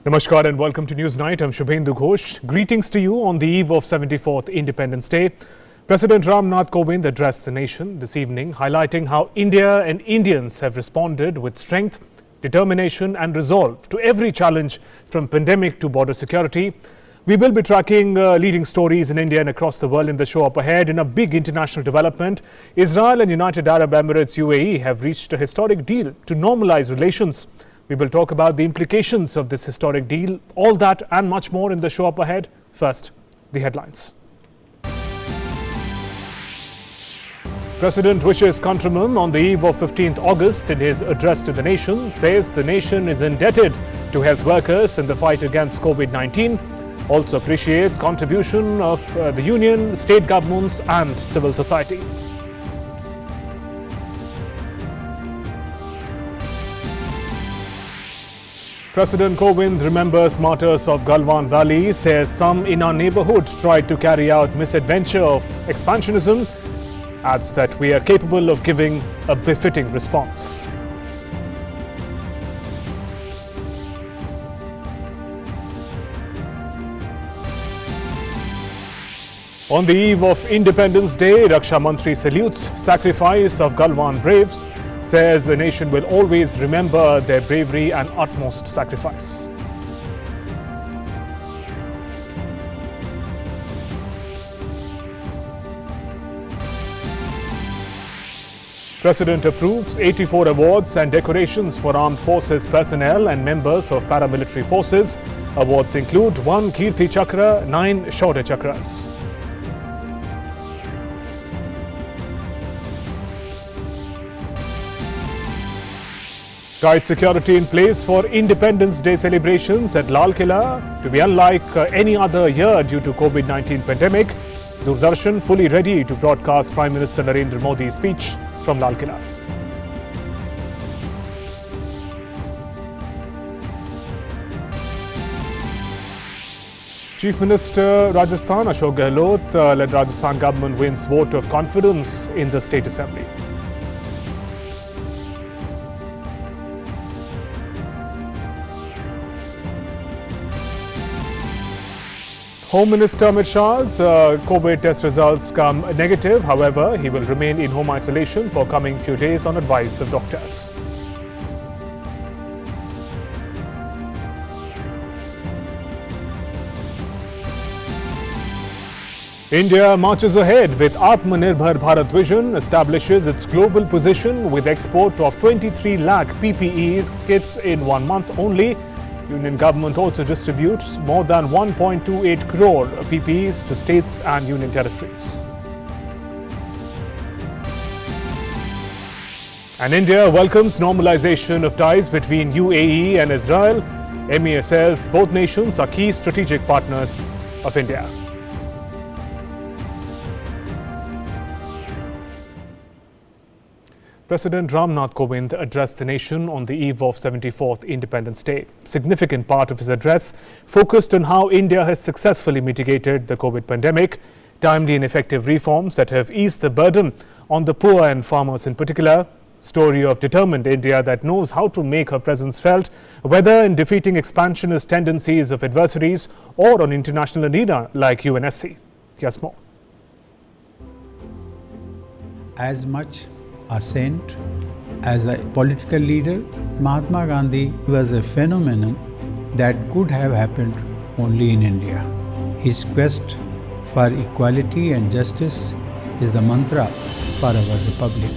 Namaskar and welcome to News Night. I'm Shubhendu Ghosh. Greetings to you on the eve of 74th Independence Day. President Ram Nath Kovind addressed the nation this evening, highlighting how India and Indians have responded with strength, determination and resolve to every challenge from pandemic to border security. We will be tracking leading stories in India and across the world in the show up ahead. In a big international development, Israel and United Arab Emirates UAE have reached a historic deal to normalize relations. We will talk about the implications of this historic deal, all that and much more in the show up ahead. First, the headlines. President wishes countrymen on the eve of 15th August in his address to the nation, says the nation is indebted to health workers in the fight against COVID-19. Also appreciates contribution of the union, state governments and civil society. President Kovind remembers martyrs of Galwan Valley, says some in our neighborhood tried to carry out misadventure of expansionism, adds that we are capable of giving a befitting response. On the eve of Independence Day, Raksha Mantri salutes sacrifice of Galwan braves, says the nation will always remember their bravery and utmost sacrifice. President approves 84 awards and decorations for armed forces personnel and members of paramilitary forces. Awards include 1 Kirti Chakra, 9 Shaurya Chakras. Tight security in place for Independence Day celebrations at Lal Killa to be unlike any other year due to COVID-19 pandemic. Doordarshan fully ready to broadcast Prime Minister Narendra Modi's speech from Lal Killa. Chief Minister Rajasthan Ashok Gehlot led Rajasthan government wins vote of confidence in the State Assembly. Home Minister Amit Shah's COVID test results come negative. However, he will remain in home isolation for coming few days on advice of doctors. India marches ahead with Atmanirbhar Bharat vision, establishes its global position with export of 23 lakh PPEs kits in 1 month only. Union government also distributes more than 1.28 crore PPEs to states and union territories. And India welcomes normalization of ties between UAE and Israel. MEA says both nations are key strategic partners of India. President Ram Nath Kovind addressed the nation on the eve of 74th Independence Day. Significant part of his address focused on how India has successfully mitigated the COVID pandemic, timely and effective reforms that have eased the burden on the poor and farmers in particular, story of determined India that knows how to make her presence felt, whether in defeating expansionist tendencies of adversaries or on international arena like UNSC. Here's more. As much a saint as a political leader, Mahatma Gandhi was a phenomenon that could have happened only in India. His quest for equality and justice is the mantra for our republic.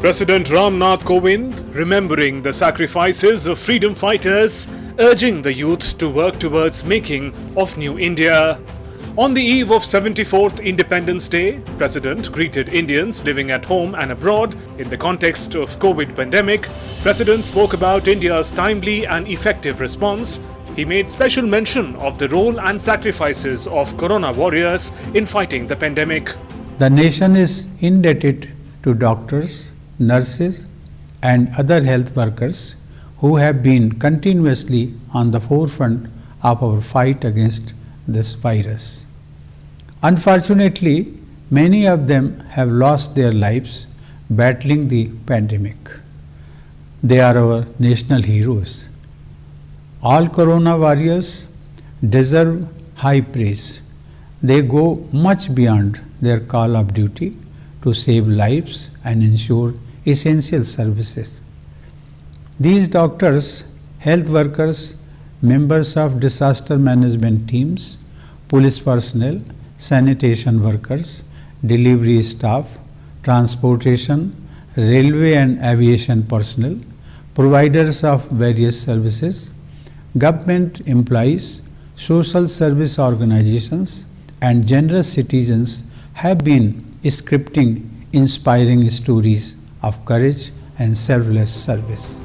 President Ram Nath Kovind remembering the sacrifices of freedom fighters, urging the youth to work towards making of new India. On the eve of 74th Independence Day, President greeted Indians living at home and abroad in the context of COVID pandemic. President spoke about India's timely and effective response. He made special mention of the role and sacrifices of Corona warriors in fighting the pandemic. The nation is indebted to doctors, nurses and other health workers who have been continuously on the forefront of our fight against this virus. Unfortunately, many of them have lost their lives battling the pandemic. They are our national heroes. All Corona warriors deserve high praise. They go much beyond their call of duty to save lives and ensure essential services. These doctors, health workers, members of disaster management teams, police personnel, sanitation workers, delivery staff, transportation, railway and aviation personnel, providers of various services, government employees, social service organizations, and generous citizens have been scripting inspiring stories of courage and selfless service.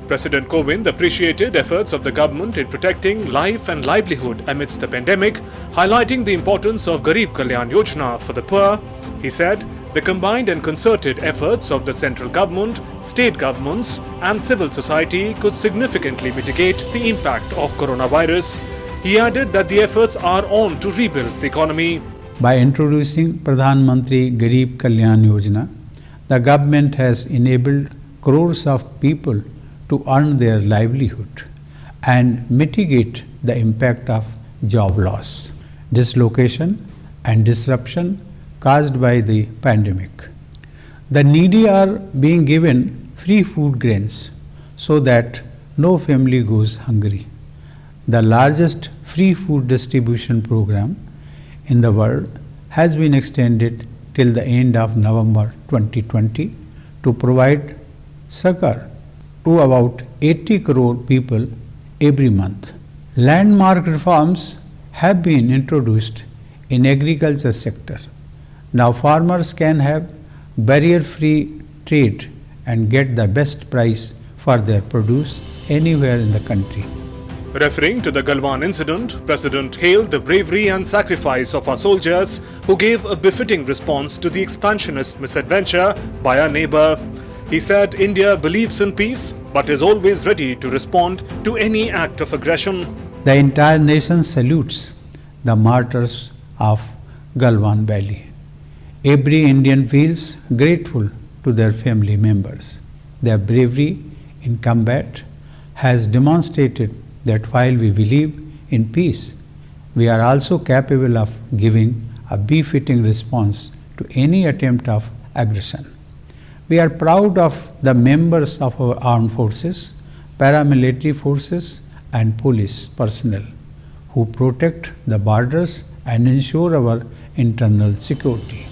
President Kovind appreciated efforts of the government in protecting life and livelihood amidst the pandemic, highlighting the importance of Garib Kalyan Yojana for the poor. He said the combined and concerted efforts of the central government, state governments and civil society could significantly mitigate the impact of coronavirus. He added that the efforts are on to rebuild the economy. By introducing Pradhan Mantri Garib Kalyan Yojana, the government has enabled crores of people to earn their livelihood and mitigate the impact of job loss, dislocation and disruption caused by the pandemic. The needy are being given free food grains so that no family goes hungry. The largest free food distribution program in the world has been extended till the end of November 2020 to provide succor to about 80 crore people every month. Landmark reforms have been introduced in agriculture sector. Now farmers can have barrier-free trade and get the best price for their produce anywhere in the country. Referring to the Galwan incident, President hailed the bravery and sacrifice of our soldiers who gave a befitting response to the expansionist misadventure by our neighbor. He said India believes in peace but is always ready to respond to any act of aggression. The entire nation salutes the martyrs of Galwan Valley. Every Indian feels grateful to their family members. Their bravery in combat has demonstrated that while we believe in peace, we are also capable of giving a befitting response to any attempt of aggression. We are proud of the members of our armed forces, paramilitary forces and police personnel who protect the borders and ensure our internal security.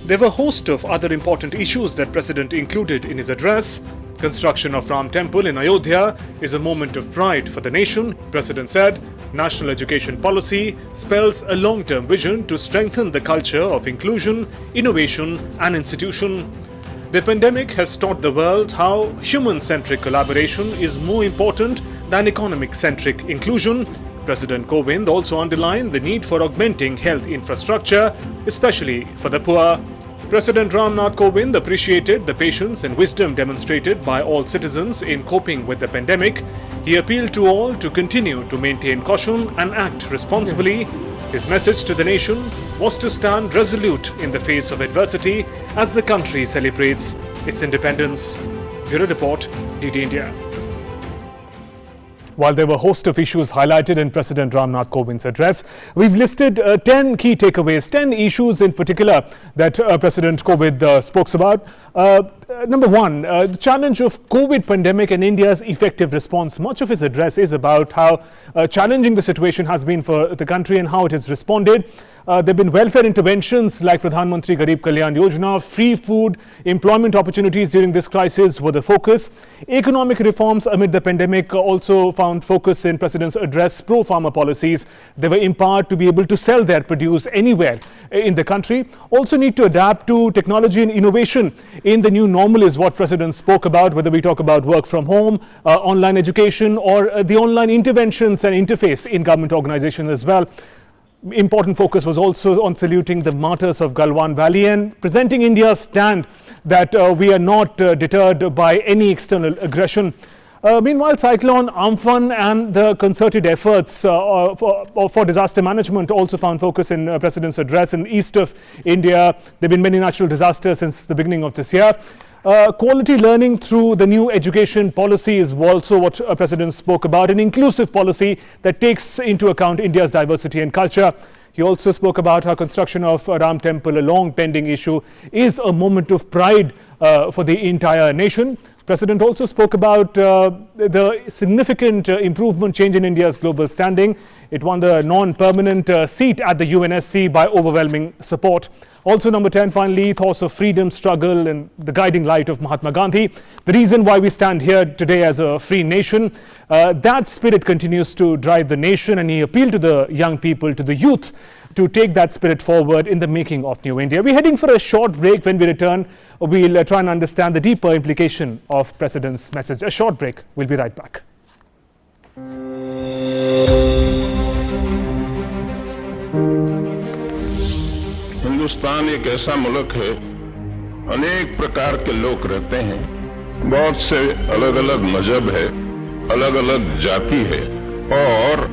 There were a host of other important issues that President included in his address. Construction of Ram Temple in Ayodhya is a moment of pride for the nation, President said. National education policy spells a long-term vision to strengthen the culture of inclusion, innovation and institution. The pandemic has taught the world how human-centric collaboration is more important than economic-centric inclusion. President Kovind also underlined the need for augmenting health infrastructure, especially for the poor. President Ram Nath Kovind appreciated the patience and wisdom demonstrated by all citizens in coping with the pandemic. He appealed to all to continue to maintain caution and act responsibly. His message to the nation was to stand resolute in the face of adversity as the country celebrates its independence. Bureau Report, DD India. While there were a host of issues highlighted in President Ram Nath Kovind's address, we've listed 10 key takeaways, 10 issues in particular that President Kovind spoke about. Number one, the challenge of COVID pandemic and India's effective response. Much of his address is about how challenging the situation has been for the country and how it has responded. There have been welfare interventions like Pradhan Mantri Garib Kalyan Yojana, free food, employment opportunities during this crisis were the focus. Economic reforms amid the pandemic also found focus in President's address. Pro-farmer policies, they were empowered to be able to sell their produce anywhere in the country. Also need to adapt to technology and innovation in the new normal is what President spoke about, whether we talk about work from home, online education or the online interventions and interface in government organizations as well. Important focus was also on saluting the martyrs of Galwan Valley and presenting India's stand that we are not deterred by any external aggression. Meanwhile, Cyclone Amphan and the concerted efforts for disaster management also found focus in President's address. In the east of India, there have been many natural disasters since the beginning of this year. Quality learning through the new education policy is also what President spoke about, an inclusive policy that takes into account India's diversity and culture. He also spoke about how construction of Ram Temple, a long pending issue, is a moment of pride for the entire nation. President also spoke about the significant improvement change in India's global standing. It won the non-permanent seat at the UNSC by overwhelming support. Also, number 10, finally, thoughts of freedom, struggle and the guiding light of Mahatma Gandhi. The reason why we stand here today as a free nation, that spirit continues to drive the nation, and he appealed to the young people, to the youth, to take that spirit forward in the making of New India. We're heading for a short break. When we return, we'll try and understand the deeper implication of President's message. A short break. We'll be right back. Hindustan एक ऐसा मुल्क है, अनेक प्रकार के लोग रहते हैं, बहुत से अलग अलग मजहब है, अलग अलग जाति है और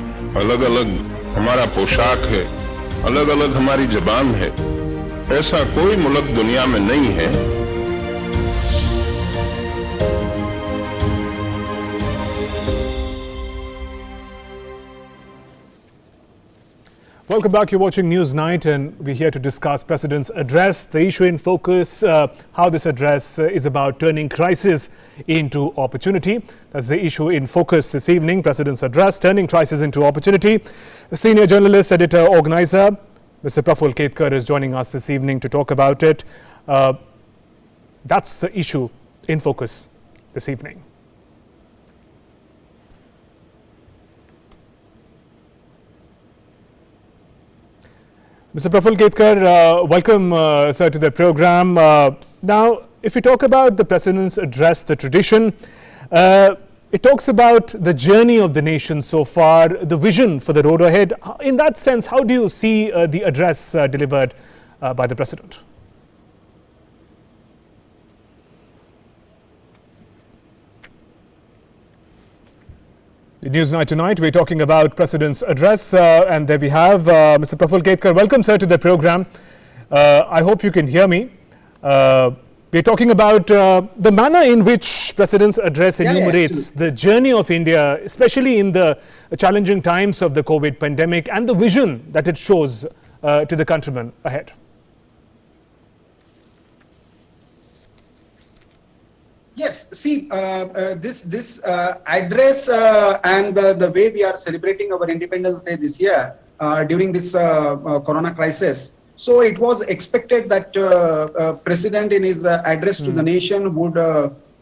अलग अलग हमारा पोशाक है, अलग अलग हमारी जबान है। ऐसा कोई मुल्क दुनिया में नहीं है। Welcome back. You're watching News Night, and we're here to discuss President's address. The issue in focus, how this address is about turning crisis into opportunity. That's the issue in focus this evening. President's address, turning crisis into opportunity. The senior journalist, editor, organizer, Mr. Praful Ketkar, is joining us this evening to talk about it. That's the issue in focus this evening. Mr. Praful Ketkar, welcome, sir, to the program. Now, if we talk about the President's address, the tradition, it talks about the journey of the nation so far, the vision for the road ahead. In that sense, how do you see the address delivered by the President? The News Night tonight, we're talking about President's address, and there we have Mr. Praful Ketkar. Welcome, sir, to the program. I hope you can hear me. We're talking about the manner in which President's address enumerates the journey of India, especially in the challenging times of the COVID pandemic, and the vision that it shows to the countrymen ahead. Yes, see, this address and the way we are celebrating our Independence Day this year during this corona crisis. So it was expected that President in his address to the nation would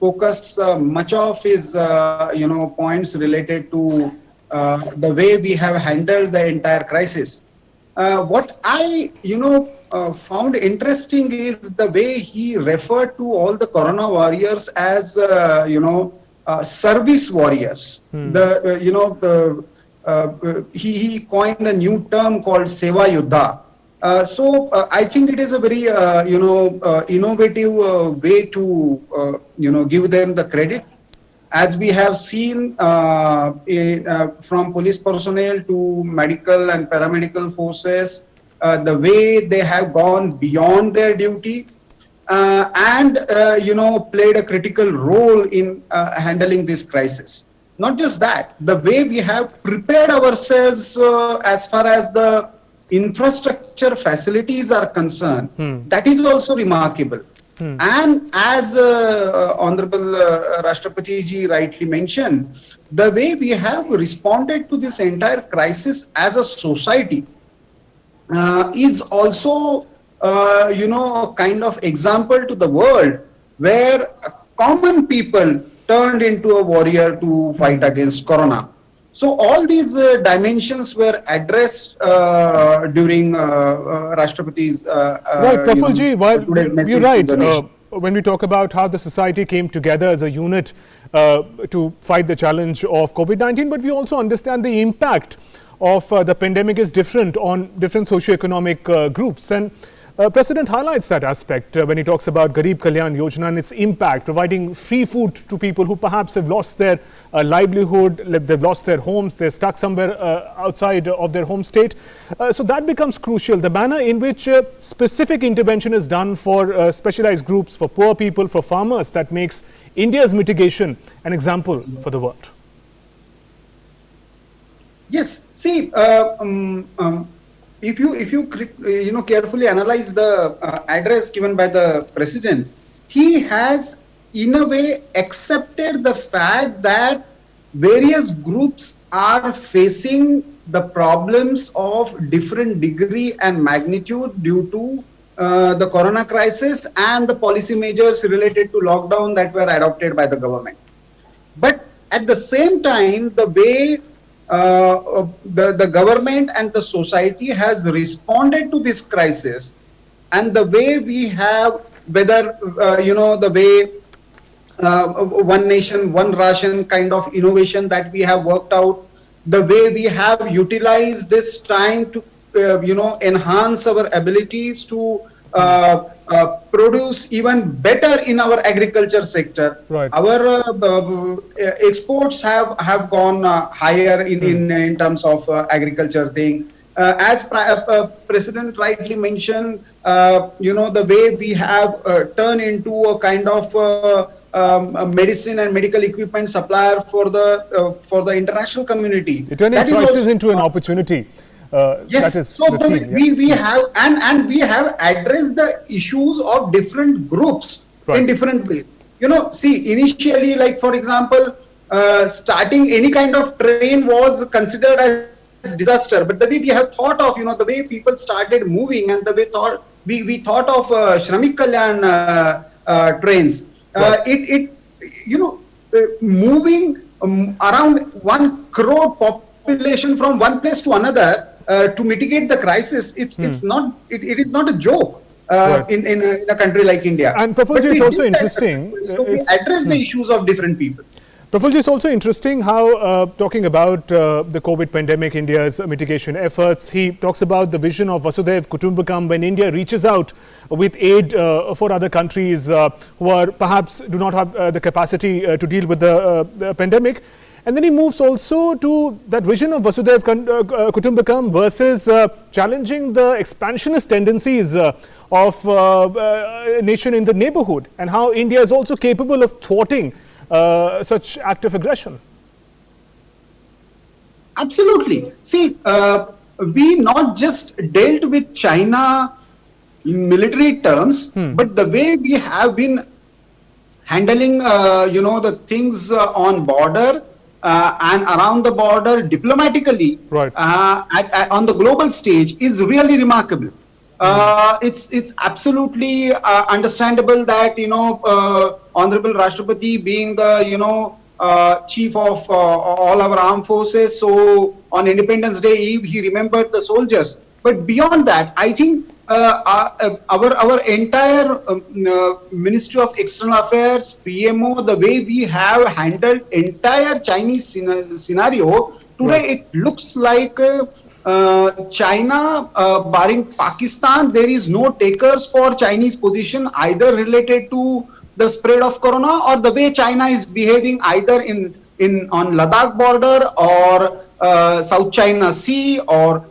focus much of his points related to the way we have handled the entire crisis. What I found interesting is the way he referred to all the corona warriors as service warriors. He coined a new term called Seva Yuddha. So I think it is a very innovative way to give them the credit. As we have seen from police personnel to medical and paramedical forces, the way they have gone beyond their duty and played a critical role in handling this crisis. Not just that, the way we have prepared ourselves as far as the infrastructure facilities are concerned, that is also remarkable. And as Honorable Rashtrapati ji rightly mentioned, the way we have responded to this entire crisis as a society is also, a kind of example to the world, where common people turned into a warrior to fight against corona. So all these dimensions were addressed during Rashtrapati's right, Prafulji, you're right. When we talk about how the society came together as a unit to fight the challenge of COVID-19, but we also understand the impact of the pandemic is different on different socioeconomic groups. And President highlights that aspect when he talks about Garib Kalyan Yojana and its impact, providing free food to people who perhaps have lost their livelihood, they've lost their homes, they're stuck somewhere outside of their home state. So that becomes crucial. The manner in which specific intervention is done for specialized groups, for poor people, for farmers, that makes India's mitigation an example for the world. Yes, see, if you carefully analyze the address given by the president, he has in a way accepted the fact that various groups are facing the problems of different degree and magnitude due to the corona crisis and the policy measures related to lockdown that were adopted by the government. But at the same time, the way the government and the society has responded to this crisis, and the way we have, whether the way one nation, one ration kind of innovation that we have worked out, the way we have utilized this time to enhance our abilities to produce even better in our agriculture sector. Right. Our exports have gone higher in terms of agriculture thing. As President rightly mentioned, the way we have turned into a kind of medicine and medical equipment supplier for the international community. Turning crisis into an opportunity. Yes, that is so we have and we have addressed the issues of different groups in different ways. See, initially, like for example, starting any kind of train was considered as disaster, but the way we have thought of, the way people started moving and the way we thought of Shramik Kalyan trains, moving around 1 crore population from one place to another to mitigate the crisis, it is not a joke in a country like India. And Prafulji, is also interesting. So we address the issues of different people. Prafulji, it's also interesting how, talking about the COVID pandemic, India's mitigation efforts, he talks about the vision of Vasudhaiv Kutumbakam when India reaches out with aid for other countries who are perhaps do not have the capacity to deal with the pandemic. And then he moves also to that vision of Vasudhaiv Kutumbakam versus challenging the expansionist tendencies of a nation in the neighborhood, and how India is also capable of thwarting such act of aggression. Absolutely. See, we not just dealt with China in military terms, but the way we have been handling, the things on border and around the border diplomatically on the global stage is really remarkable. It's absolutely understandable that Honorable Rashtrapati, being the chief of all our armed forces, so on Independence Day Eve he remembered the soldiers. But beyond that, I think our entire Ministry of External Affairs, PMO, the way we have handled entire Chinese scenario today, it looks like China, barring Pakistan, there is no takers for Chinese position either related to the spread of corona or the way China is behaving either on Ladakh border or South China Sea or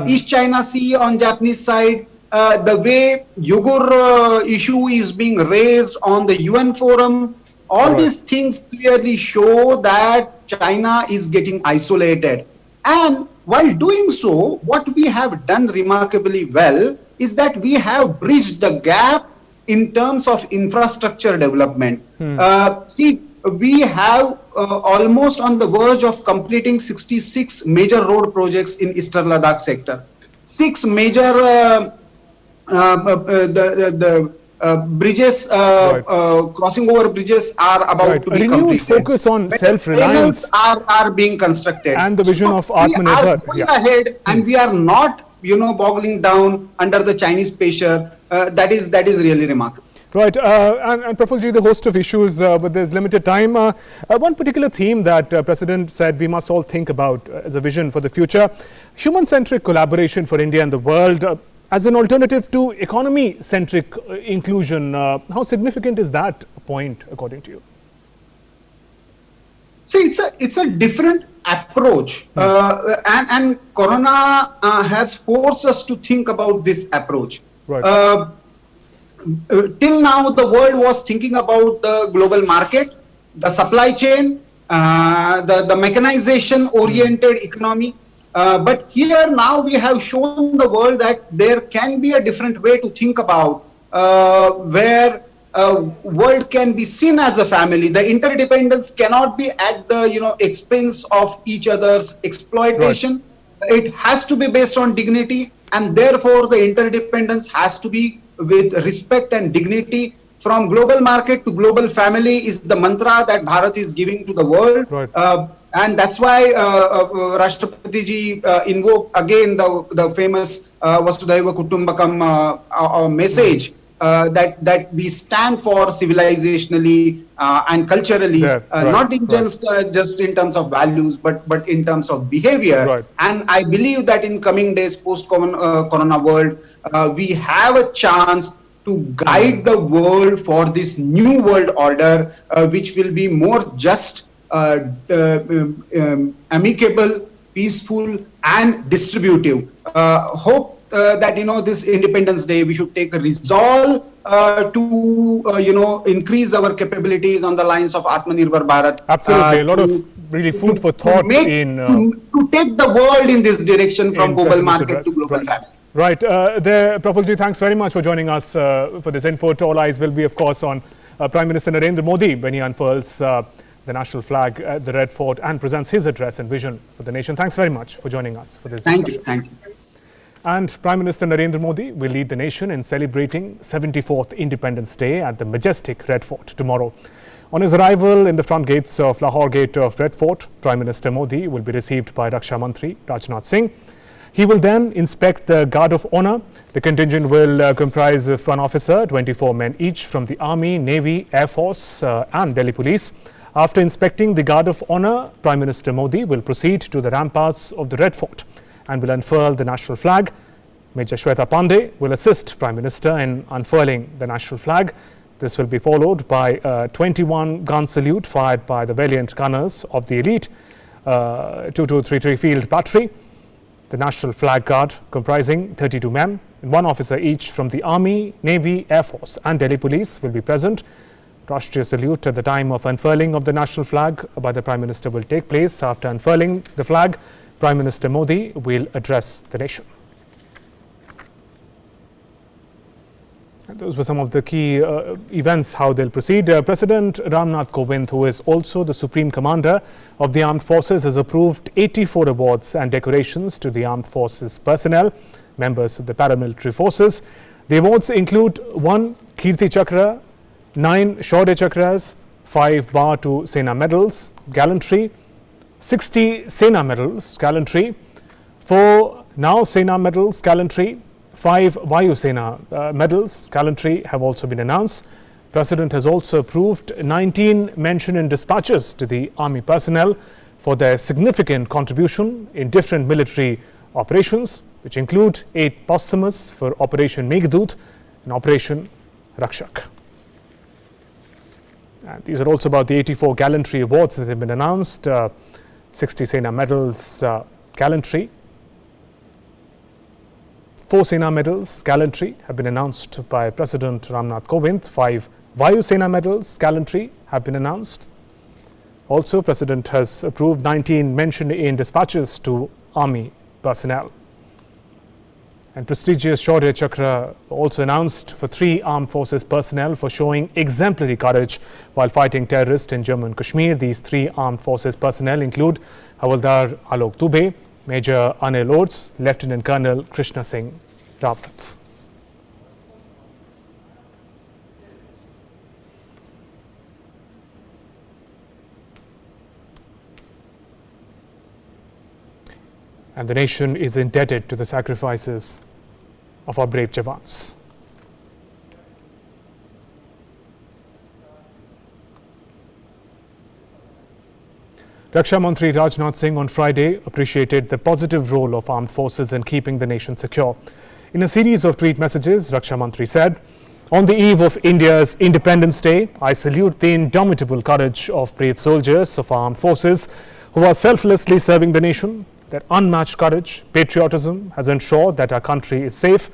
East China Sea on Japanese side. The way Uyghur issue is being raised on the UN forum, all these things clearly show that China is getting isolated. And while doing so, what we have done remarkably well is that we have bridged the gap in terms of infrastructure development. See, we have almost on the verge of completing 66 major road projects in Eastern Ladakh sector. 6 major bridges, crossing over bridges are about to be completed. A renewed focus on self-reliance are being constructed. And the vision of Atmanirbhar. We are going ahead and we are not, boggling down under the Chinese pressure. That is really remarkable. Right, and Prafulji, the host of issues, but there's limited time. One particular theme that President said we must all think about as a vision for the future, human-centric collaboration for India and the world. as an alternative to economy-centric inclusion. How significant is that point, according to you? See, it's a different approach, and Corona has forced us to think about this approach. Right. Till now, the world was thinking about the global market, the supply chain, the mechanization-oriented economy. But here now we have shown the world that there can be a different way to think about, where world can be seen as a family. The interdependence cannot be at the expense of each other's exploitation. Right. It has to be based on dignity, and therefore the interdependence has to be with respect and dignity. From global market to global family is the mantra that Bharat is giving to the world. Right. And that's why Rashtrapati ji invoked again the famous Vasudhaiva Kutumbakam message, that we stand for civilizationally and culturally, not in just in terms of values, but in terms of behavior. Right. And I believe that in coming days, post-corona world, we have a chance to guide the world for this new world order, which will be more just, amicable, peaceful, and distributive. Hope that this Independence Day we should take a resolve to increase our capabilities on the lines of Atmanirbhar Bharat. Absolutely, a lot of really food for thought to take the world in this direction from global market to global family. Right, Prafulji, thanks very much for joining us for this input. All eyes will be, of course, on Prime Minister Narendra Modi when he unfurls the national flag at the Red Fort and presents his address and vision for the nation. Thanks very much for joining us for this discussion. Thank you. And Prime Minister Narendra Modi will lead the nation in celebrating 74th Independence Day at the majestic Red Fort tomorrow. On his arrival in the front gates of Lahore Gate of Red Fort, Prime Minister Modi will be received by Raksha Mantri Raj Nath Singh. He will then inspect the Guard of Honor. The contingent will comprise of one officer, 24 men each from the Army, Navy, Air Force and Delhi Police. After inspecting the Guard of Honor, Prime Minister Modi will proceed to the ramparts of the Red Fort and will unfurl the national flag. Major Shweta Pandey will assist Prime Minister in unfurling the national flag. This will be followed by a 21-gun salute fired by the valiant gunners of the elite 2233 Field Battery. The National Flag Guard, comprising 32 men and one officer each from the Army, Navy, Air Force and Delhi Police, will be present. Rashtriya salute at the time of unfurling of the national flag by the Prime Minister will take place. After unfurling the flag, Prime Minister Modi will address the nation. And those were some of the key events, how they'll proceed. President Ram Nath Kovind, who is also the Supreme Commander of the Armed Forces, has approved 84 awards and decorations to the Armed Forces personnel, members of the paramilitary forces. The awards include 1 Kirti Chakra, 9 Shaurya Chakras, 5 Batu Sena Medals, Gallantry, 60 Sena Medals, Gallantry, 4 Now Sena Medals, Gallantry, 5 Vayu Sena medals, Gallantry, have also been announced. President has also approved 19 mention in dispatches to the Army personnel for their significant contribution in different military operations, which include 8 posthumous for Operation Meghdoot and Operation Rakshak. And these are also about the 84 Gallantry awards that have been announced. 60 Sena medals, Gallantry. 4 Sena medals, Gallantry, have been announced by President Ram Nath Kovind. 5 Vayu Sena medals, Gallantry, have been announced. Also, President has approved 19 mentioned in dispatches to Army personnel. And prestigious Shaurya Chakra also announced for 3 Armed Forces personnel for showing exemplary courage while fighting terrorists in Jammu and Kashmir. These 3 Armed Forces personnel include Havaldar Alok Dubey, Major Anil Oates, Lieutenant Colonel Krishna Singh Rawat. And the nation is indebted to the sacrifices of our brave Jawans. Raksha Mantri Raj Nath Singh on Friday appreciated the positive role of armed forces in keeping the nation secure. In a series of tweet messages, Raksha Mantri said, "On the eve of India's Independence Day, I salute the indomitable courage of brave soldiers of our armed forces who are selflessly serving the nation. Their unmatched courage, patriotism has ensured that our country is safe.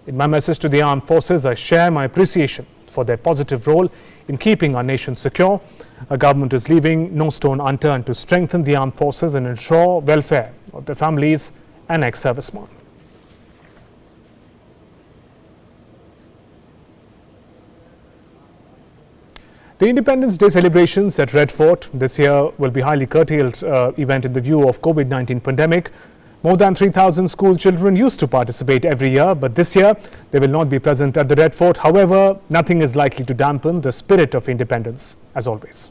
In my message to the armed forces, I share my appreciation for their positive role in keeping our nation secure. Our government is leaving no stone unturned to strengthen the armed forces and ensure welfare of their families and ex-servicemen." The Independence Day celebrations at Red Fort this year will be highly curtailed event in the view of COVID-19 pandemic. More than 3,000 school children used to participate every year, but this year they will not be present at the Red Fort. However, nothing is likely to dampen the spirit of independence, as always.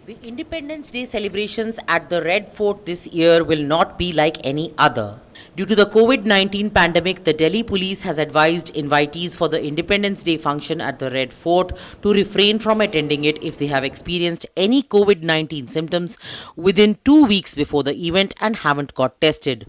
The Independence Day celebrations at the Red Fort this year will not be like any other. Due to the COVID-19 pandemic, the Delhi police has advised invitees for the Independence Day function at the Red Fort to refrain from attending it if they have experienced any COVID-19 symptoms within 2 weeks before the event and haven't got tested.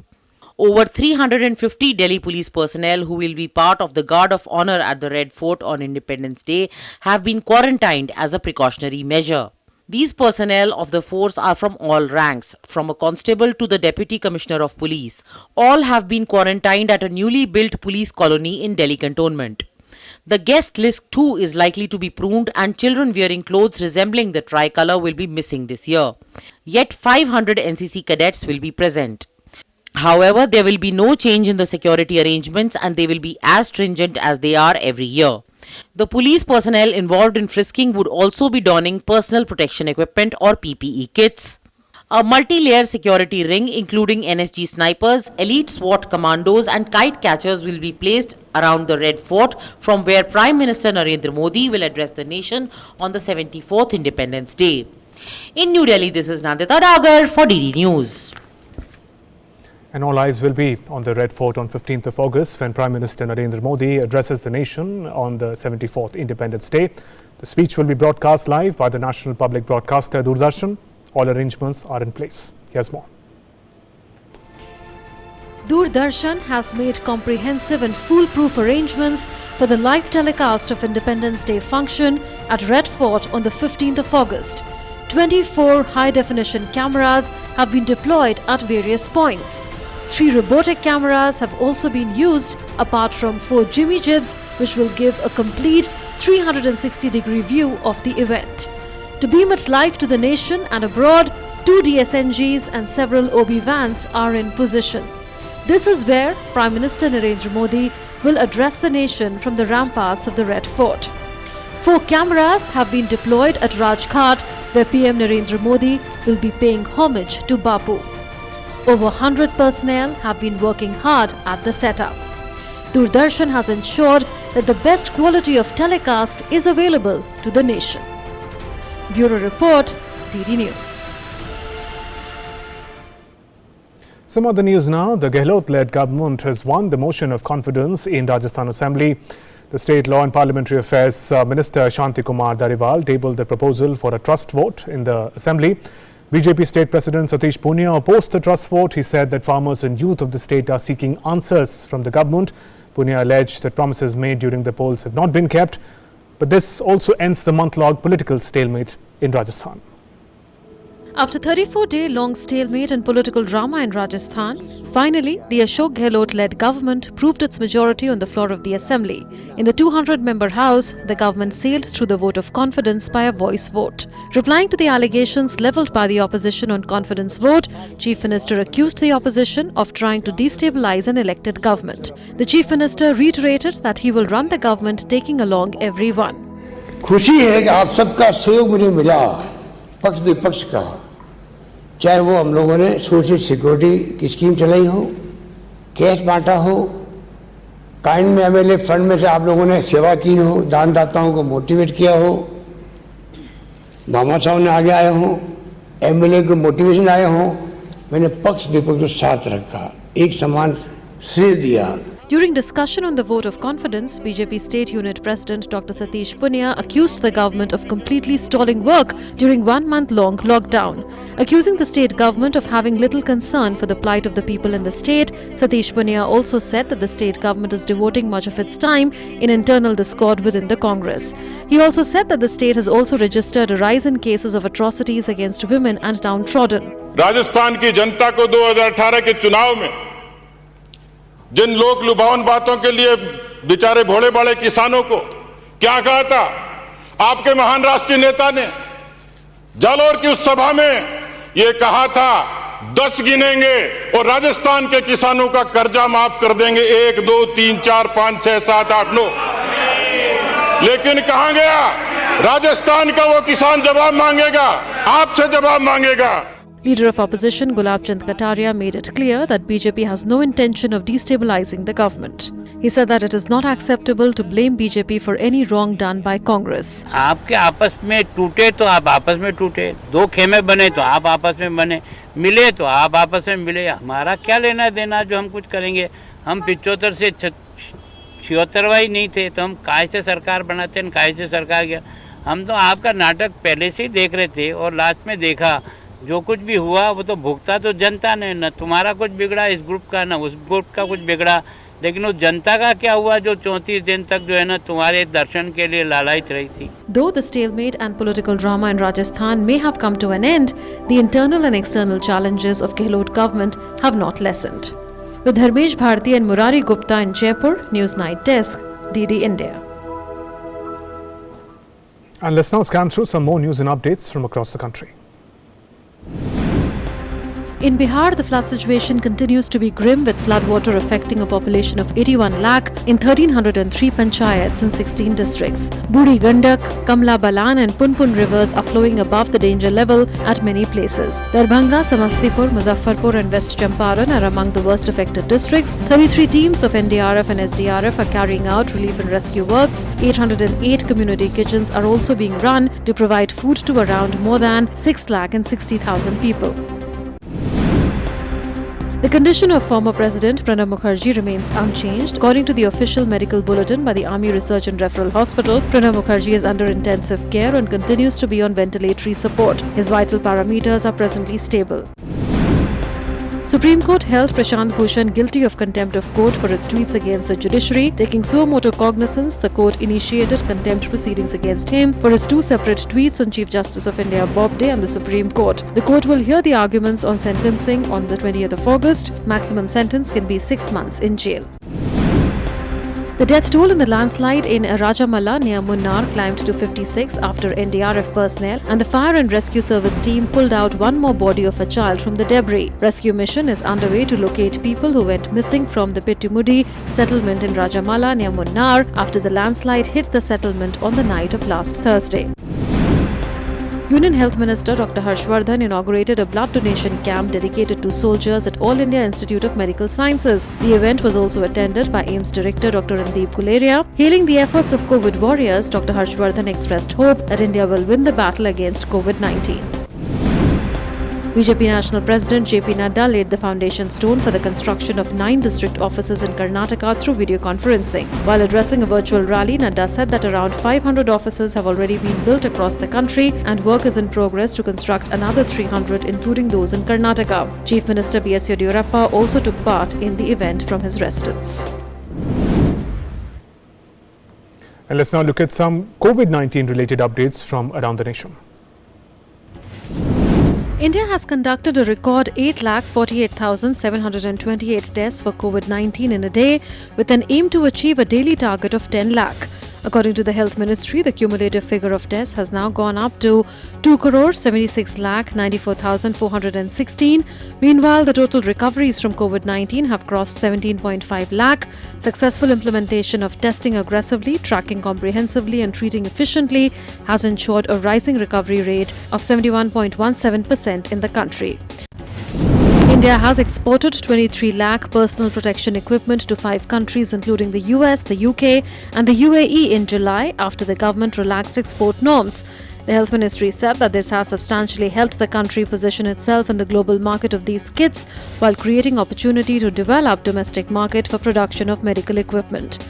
Over 350 Delhi police personnel who will be part of the Guard of Honor at the Red Fort on Independence Day have been quarantined as a precautionary measure. These personnel of the force are from all ranks, from a constable to the Deputy Commissioner of Police. All have been quarantined at a newly built police colony in Delhi cantonment. The guest list too is likely to be pruned and children wearing clothes resembling the tricolour will be missing this year. Yet 500 NCC cadets will be present. However, there will be no change in the security arrangements and they will be as stringent as they are every year. The police personnel involved in frisking would also be donning personal protection equipment or PPE kits. A multi-layer security ring including NSG snipers, elite SWAT commandos and kite catchers will be placed around the Red Fort, from where Prime Minister Narendra Modi will address the nation on the 74th Independence Day. In New Delhi, this is Nandita Dagar for DD News. And all eyes will be on the Red Fort on 15th of August when Prime Minister Narendra Modi addresses the nation on the 74th Independence Day. The speech will be broadcast live by the national public broadcaster Doordarshan. All arrangements are in place. Here's more. Doordarshan has made comprehensive and foolproof arrangements for the live telecast of Independence Day function at Red Fort on the 15th of August. 24 high-definition cameras have been deployed at various points. 3 robotic cameras have also been used, apart from 4 Jimmy Jibs, which will give a complete 360-degree view of the event. To beam it live to the nation and abroad, 2 DSNGs and several OB vans are in position. This is where Prime Minister Narendra Modi will address the nation from the ramparts of the Red Fort. 4 cameras have been deployed at Rajghat, where PM Narendra Modi will be paying homage to Bapu. Over 100 personnel have been working hard at the setup. Doordarshan has ensured that the best quality of telecast is available to the nation. Bureau Report, DD News. Some other news now. The Gehlot-led government has won the motion of confidence in Rajasthan Assembly. The State Law and Parliamentary Affairs Minister Shanti Kumar Dhariwal tabled the proposal for a trust vote in the Assembly. BJP State President Satish Punia opposed the trust vote. He said that farmers and youth of the state are seeking answers from the government. Punia alleged that promises made during the polls have not been kept. But this also ends the month-long political stalemate in Rajasthan. After 34-day-long stalemate and political drama in Rajasthan, finally, the Ashok Gehlot-led government proved its majority on the floor of the Assembly. In the 200-member House, the government sailed through the vote of confidence by a voice vote. Replying to the allegations levelled by the opposition on confidence vote, Chief Minister accused the opposition of trying to destabilise an elected government. The Chief Minister reiterated that he will run the government taking along everyone. खुशी है कि आप सबका सहयोग मुझे मिला पक्ष विपक्ष का, चाहे वो हम लोगों ने सोशल सिक्योरिटी की स्कीम चलाई हो, कैश बांटा हो, काइंड में एमएलए फंड में से आप लोगों ने सेवा की हो, दानदाताओं को मोटिवेट किया हो, मामा साहब ने आगे आए हो, एमएलए को मोटिवेशन आए हो, मैंने पक्ष विपक्ष को साथ रखा, एक समान श्रेय दिया। During discussion on the vote of confidence, BJP State Unit President Dr. Satish Punia accused the government of completely stalling work during 1-month-long lockdown. Accusing the state government of having little concern for the plight of the people in the state, Satish Punia also said that the state government is devoting much of its time in internal discord within the Congress. He also said that the state has also registered a rise in cases of atrocities against women and downtrodden. Rajasthan की जनता को 2018 के चुनाव में जिन लोक लुभावन बातों के लिए बेचारे भोले भाले किसानों को क्या कहा था आपके महान राष्ट्रीय नेता ने जालौर की उस सभा में ये कहा था 10 गिनेंगे और राजस्थान के किसानों का कर्जा माफ कर देंगे 1 2 3 4 5 6 7 8 9 लेकिन कहां गया राजस्थान का वो किसान जवाब मांगेगा आपसे जवाब मांगेगा. Leader of opposition Gulab Chand Kataria made it clear that BJP has no intention of destabilizing the government. He said that it is not acceptable to blame BJP for any wrong done by Congress. आपके आपस में टूटे तो आप आपस में टूटे, 2 खेमे बने तो आप आपस में बने, मिले तो आप आपस में मिले. हमारा क्या लेना देना जो हम कुछ करेंगे. हम 75 से 76 ही नहीं थे तो हम काहे से सरकार बनाते हैं, काहे से सरकार गया. हम तो आपका नाटक पहले से ही देख रहे थे और लास्ट में देखा जो कुछ भी हुआ वो तो भुगता तो जनता ने. न तुम्हारा कुछ बिगड़ा इस ग्रुप का, न उस ग्रुप का कुछ बिगड़ा, लेकिन उस जनता का क्या हुआ जो 34 दिन तक जो है ना तुम्हारे दर्शन के लिए लालायित रही थी. Though the stalemate and political drama in Rajasthan may have come to an end, the internal and external challenges of Gehlot government have not lessened. With Dharmesh Bharti and Murari Gupta in Jaipur, News Night Desk, DD India. And let's now scan through some more news and updates from across the country. In Bihar, the flood situation continues to be grim, with floodwater affecting a population of 81 lakh in 1,303 panchayats in 16 districts. Buri Gandak, Kamla Balan and Punpun rivers are flowing above the danger level at many places. Darbhanga, Samastipur, Muzaffarpur and West Champaran are among the worst affected districts. 33 teams of NDRF and SDRF are carrying out relief and rescue works. 808 community kitchens are also being run to provide food to around more than 6,60,000 people. The condition of former President Pranab Mukherjee remains unchanged. According to the official medical bulletin by the Army Research and Referral Hospital, Pranab Mukherjee is under intensive care and continues to be on ventilatory support. His vital parameters are presently stable. Supreme Court held Prashant Bhushan guilty of contempt of court for his tweets against the judiciary. Taking suo motu cognizance, the court initiated contempt proceedings against him for his 2 separate tweets on Chief Justice of India Bobde and the Supreme Court. The court will hear the arguments on sentencing on the 20th of August. Maximum sentence can be 6 months in jail. The death toll in the landslide in Rajamala near Munnar climbed to 56 after NDRF personnel and the fire and rescue service team pulled out one more body of a child from the debris. Rescue mission is underway to locate people who went missing from the Pittumudi settlement in Rajamala near Munnar after the landslide hit the settlement on the night of last Thursday. Union Health Minister Dr. Harshvardhan inaugurated a blood donation camp dedicated to soldiers at All India Institute of Medical Sciences. The event was also attended by AIIMS Director Dr. Randeep Guleria. Hailing the efforts of COVID warriors, Dr. Harshvardhan expressed hope that India will win the battle against COVID-19. BJP National President JP Nadda laid the foundation stone for the construction of 9 district offices in Karnataka through video conferencing. While addressing a virtual rally, Nadda said that around 500 offices have already been built across the country and work is in progress to construct another 300, including those in Karnataka. Chief Minister B.S. Yediyurappa also took part in the event from his residence. And let's now look at some COVID-19 related updates from around the nation. India has conducted a record 8,48,728 tests for COVID-19 in a day, with an aim to achieve a daily target of 10 lakh. According to the Health Ministry, the cumulative figure of tests has now gone up to 2,76,94,416. Meanwhile, the total recoveries from COVID-19 have crossed 17.5 lakh. Successful implementation of testing aggressively, tracking comprehensively and treating efficiently has ensured a rising recovery rate of 71.17% in the country. India has exported 23 lakh personal protection equipment to 5 countries including the US, the UK and the UAE in July after the government relaxed export norms. The Health Ministry said that this has substantially helped the country position itself in the global market of these kits while creating opportunity to develop domestic market for production of medical equipment.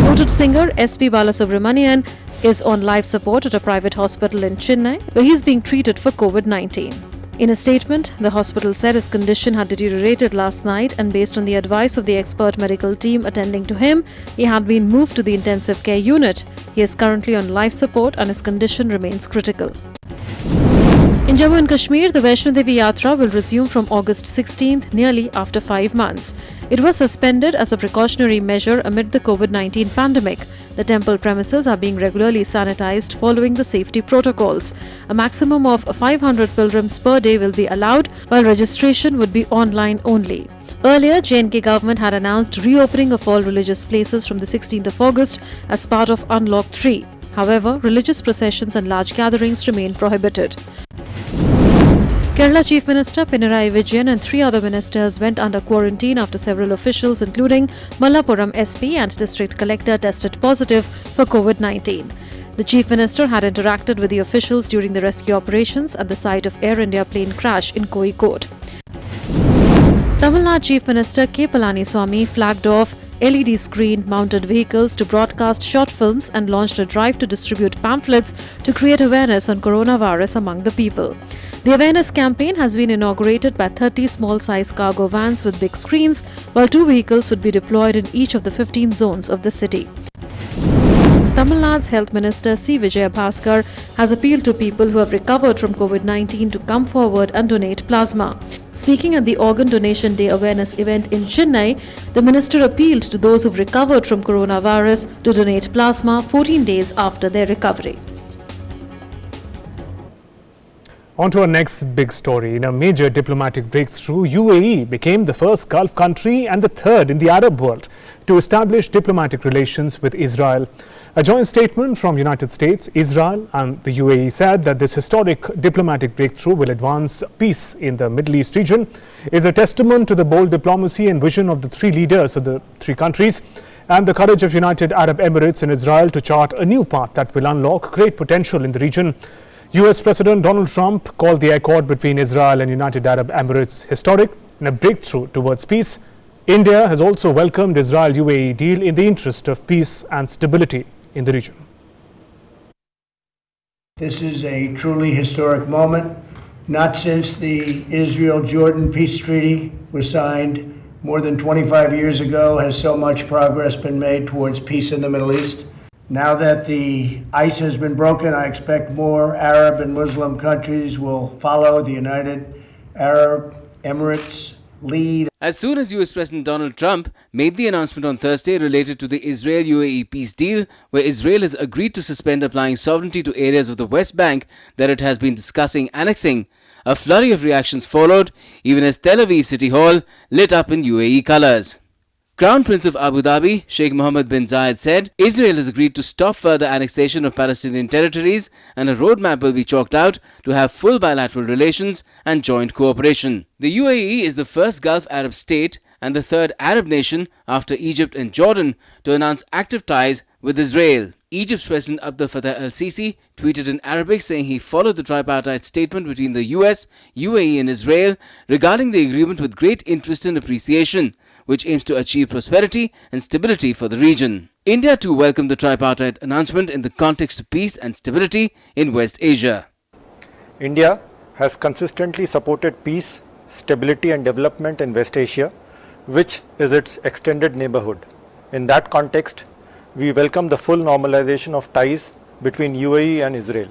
Noted singer S.P. Balasubramanian is on life support at a private hospital in Chennai, where he is being treated for COVID-19. In a statement, the hospital said his condition had deteriorated last night and based on the advice of the expert medical team attending to him, he had been moved to the intensive care unit. He is currently on life support and his condition remains critical. In Jammu and Kashmir, the Vaishno Devi Yatra will resume from August 16th, nearly after 5 months. It was suspended as a precautionary measure amid the COVID-19 pandemic. The temple premises are being regularly sanitized following the safety protocols. A maximum of 500 pilgrims per day will be allowed, while registration would be online only. Earlier, J&K government had announced reopening of all religious places from the 16th of August as part of Unlock 3. However, religious processions and large gatherings remain prohibited. Kerala Chief Minister Pinarayi Vijayan and 3 other ministers went under quarantine after several officials including Malappuram SP and District Collector tested positive for COVID-19. The Chief Minister had interacted with the officials during the rescue operations at the site of Air India plane crash in Kozhikode. Tamil Nadu Chief Minister K. Palaniswamy flagged off LED screen mounted vehicles to broadcast short films and launched a drive to distribute pamphlets to create awareness on coronavirus among the people. The awareness campaign has been inaugurated by 30 small-size cargo vans with big screens, while 2 vehicles would be deployed in each of the 15 zones of the city. Tamil Nadu's Health Minister C. Vijaya Bhaskar has appealed to people who have recovered from COVID-19 to come forward and donate plasma. Speaking at the Organ Donation Day awareness event in Chennai, the minister appealed to those who've recovered from coronavirus to donate plasma 14 days after their recovery. On to our next big story. In a major diplomatic breakthrough, UAE became the first Gulf country and the third in the Arab world to establish diplomatic relations with Israel. A joint statement from United States, Israel and the UAE said that this historic diplomatic breakthrough will advance peace in the Middle East region, is a testament to the bold diplomacy and vision of the 3 leaders of the 3 countries and the courage of United Arab Emirates and Israel to chart a new path that will unlock great potential in the region. US President Donald Trump called the accord between Israel and United Arab Emirates historic and a breakthrough towards peace. India has also welcomed Israel-UAE deal in the interest of peace and stability in the region. This is a truly historic moment. Not since the Israel-Jordan peace treaty was signed more than 25 years ago has so much progress been made towards peace in the Middle East. Now that the ice has been broken, I expect more Arab and Muslim countries will follow the United Arab Emirates lead. As soon as US President Donald Trump made the announcement on Thursday related to the Israel-UAE peace deal, where Israel has agreed to suspend applying sovereignty to areas of the West Bank that it has been discussing annexing, a flurry of reactions followed, even as Tel Aviv City Hall lit up in UAE colours. Crown Prince of Abu Dhabi, Sheikh Mohammed bin Zayed said Israel has agreed to stop further annexation of Palestinian territories and a roadmap will be chalked out to have full bilateral relations and joint cooperation. The UAE is the first Gulf Arab state and the third Arab nation after Egypt and Jordan to announce active ties with Israel. Egypt's President Abdel Fattah el-Sisi tweeted in Arabic saying he followed the tripartite statement between the US, UAE and Israel regarding the agreement with great interest and appreciation, which aims to achieve prosperity and stability for the region. India too welcomed the tripartite announcement in the context of peace and stability in West Asia. India has consistently supported peace, stability and development in West Asia, which is its extended neighborhood. In that context, we welcome the full normalization of ties between UAE and Israel.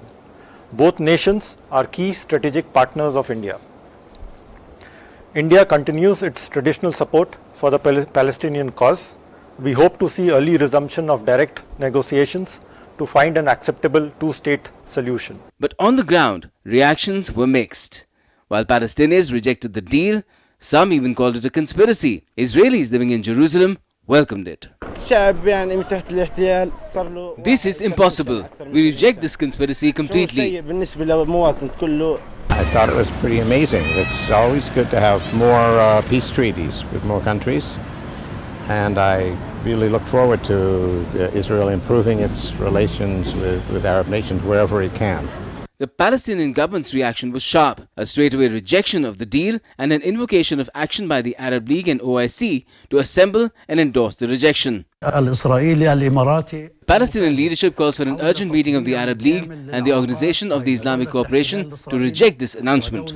Both nations are key strategic partners of India. India continues its traditional support for the Palestinian cause. We hope to see early resumption of direct negotiations to find an acceptable two-state solution. But on the ground, reactions were mixed. While Palestinians rejected the deal, some even called it a conspiracy. Israelis living in Jerusalem welcomed it. This is impossible. We reject this conspiracy completely. I thought it was pretty amazing. It's always good to have more peace treaties with more countries. And I really look forward to Israel improving its relations with Arab nations wherever it can. The Palestinian government's reaction was sharp, a straightaway rejection of the deal and an invocation of action by the Arab League and OIC to assemble and endorse the rejection. Palestinian leadership calls for an urgent meeting of the Arab League and the Organization of the Islamic Cooperation to reject this announcement.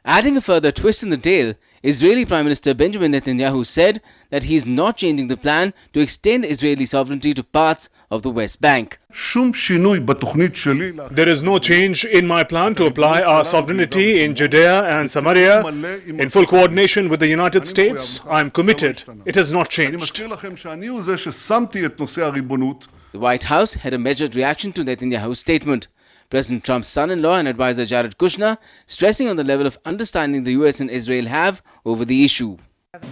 Adding a further twist in the tale, Israeli Prime Minister Benjamin Netanyahu said that he is not changing the plan to extend Israeli sovereignty to parts of the West Bank. There is no change in my plan to apply our sovereignty in Judea and Samaria in full coordination with the United States. I am committed. It has not changed. The White House had a measured reaction to Netanyahu's statement. President Trump's son-in-law and advisor Jared Kushner stressing on the level of understanding the US and Israel have over the issue.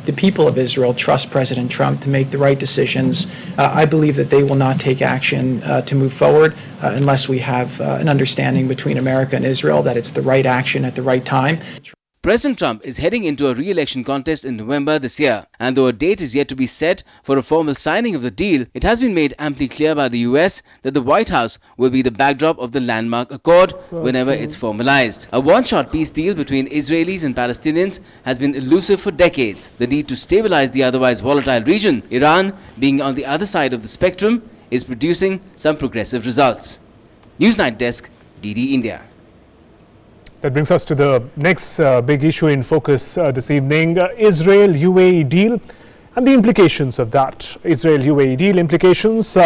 The people of Israel trust President Trump to make the right decisions. I believe that they will not take action to move forward unless we have an understanding between America and Israel that it's the right action at the right time. President Trump is heading into a re-election contest in November this year, and though a date is yet to be set for a formal signing of the deal, it has been made amply clear by the US that the White House will be the backdrop of the landmark accord whenever it's formalized. A one-shot peace deal between Israelis and Palestinians has been elusive for decades. The need to stabilize the otherwise volatile region, Iran being on the other side of the spectrum, is producing some progressive results. Newsnight Desk, DD India. That brings us to the next big issue in focus this evening, Israel UAE deal and the implications of that. Israel UAE deal implications.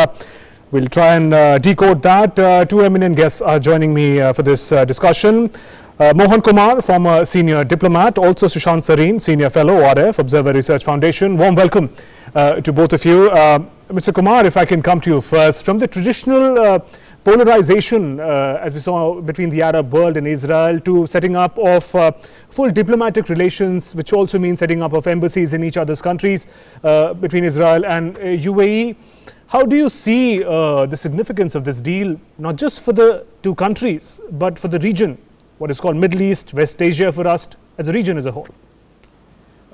We'll try and decode that. Two eminent guests are joining me for this discussion. Mohan Kumar, former senior diplomat, also Sushant Sareen, senior fellow, RF, Observer Research Foundation. Warm welcome to both of you. Mr. Kumar, if I can come to you first, from the traditional polarization, as we saw between the Arab world and Israel, to setting up of full diplomatic relations, which also means setting up of embassies in each other's countries between Israel and UAE. How do you see the significance of this deal, not just for the two countries, but for the region, what is called Middle East, West Asia for us, as a region as a whole?